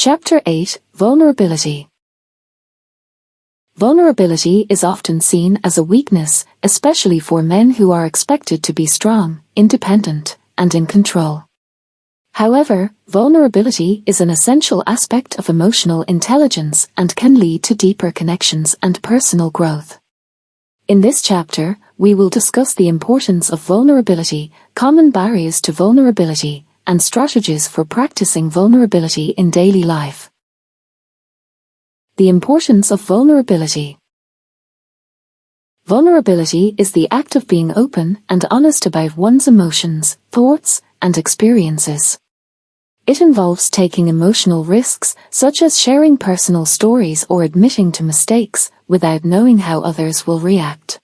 Chapter 8: Vulnerability. Vulnerability is often seen as a weakness, especially for men who are expected to be strong, independent, and in control. However, vulnerability is an essential aspect of emotional intelligence and can lead to deeper connections and personal growth. In this chapter, we will discuss the importance of vulnerability, common barriers to vulnerability, and strategies for practicing vulnerability in daily life. The importance of vulnerability. Vulnerability is the act of being open and honest about one's emotions, thoughts, and experiences. It involves taking emotional risks, such as sharing personal stories or admitting to mistakes, without knowing how others will react.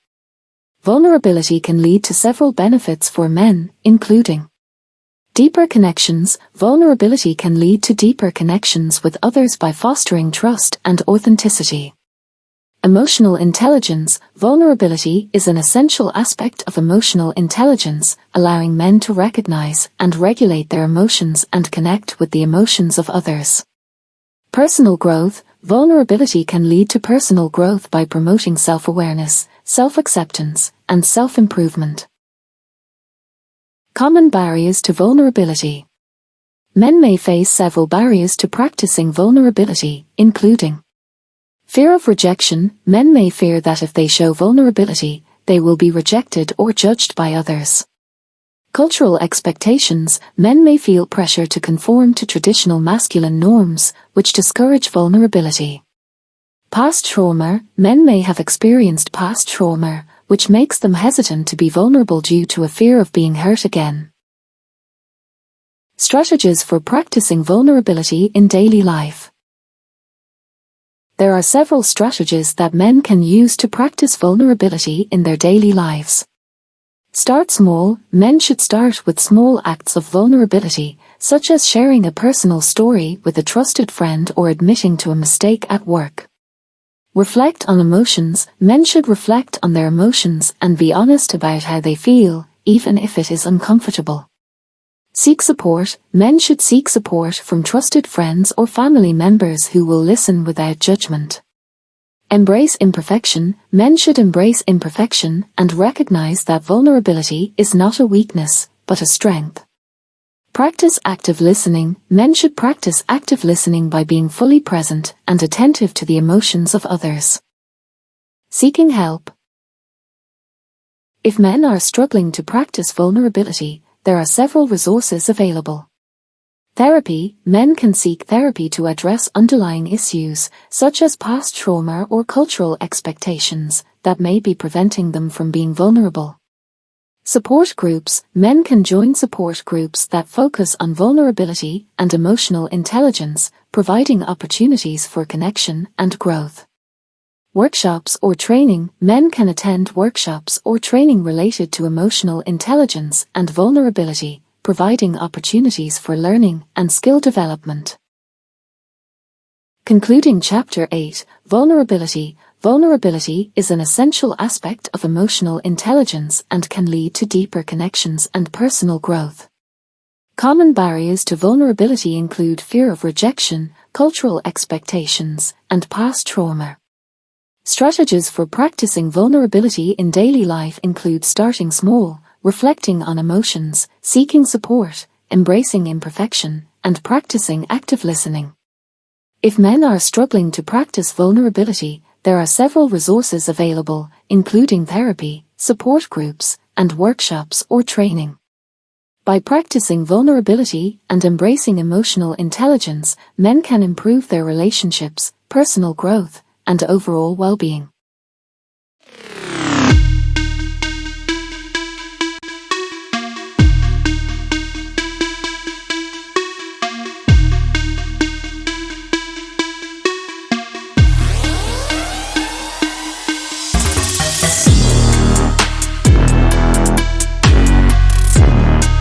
Vulnerability can lead to several benefits for men, including deeper connections. Vulnerability can lead to deeper connections with others by fostering trust and authenticity. Emotional intelligence. Vulnerability is an essential aspect of emotional intelligence, allowing men to recognize and regulate their emotions and connect with the emotions of others. Personal growth. Vulnerability can lead to personal growth by promoting self-awareness, self-acceptance, and self-improvement. Common barriers to vulnerability. Men may face several barriers to practicing vulnerability, including fear of rejection. Men may fear that if they show vulnerability, they will be rejected or judged by others. Cultural expectations. Men may feel pressure to conform to traditional masculine norms, which discourage vulnerability. Past trauma. Men may have experienced past trauma, which makes them hesitant to be vulnerable due to a fear of being hurt again. Strategies for practicing vulnerability in daily life. There are several strategies that men can use to practice vulnerability in their daily lives. Start small. Men should start with small acts of vulnerability, such as sharing a personal story with a trusted friend or admitting to a mistake at work. Reflect on emotions. Men should reflect on their emotions and be honest about how they feel, even if it is uncomfortable. Seek support. Men should seek support from trusted friends or family members who will listen without judgment. Embrace imperfection. Men should embrace imperfection and recognize that vulnerability is not a weakness, but a strength. Practice active listening. Men should practice active listening by being fully present and attentive to the emotions of others. Seeking help. If men are struggling to practice vulnerability, there are several resources available. Therapy. Men can seek therapy to address underlying issues, such as past trauma or cultural expectations, that may be preventing them from being vulnerable. Support groups. Men can join support groups that focus on vulnerability and emotional intelligence, providing opportunities for connection and growth. Workshops or training. Men can attend workshops or training related to emotional intelligence and vulnerability, providing opportunities for learning and skill development. Concluding Chapter 8: Vulnerability. Vulnerability is an essential aspect of emotional intelligence and can lead to deeper connections and personal growth. Common barriers to vulnerability include fear of rejection, cultural expectations, and past trauma. Strategies for practicing vulnerability in daily life include starting small, reflecting on emotions, seeking support, embracing imperfection, and practicing active listening. If men are struggling to practice vulnerability, there are several resources available, including therapy, support groups, and workshops or training. By practicing vulnerability and embracing emotional intelligence, men can improve their relationships, personal growth, and overall well-being.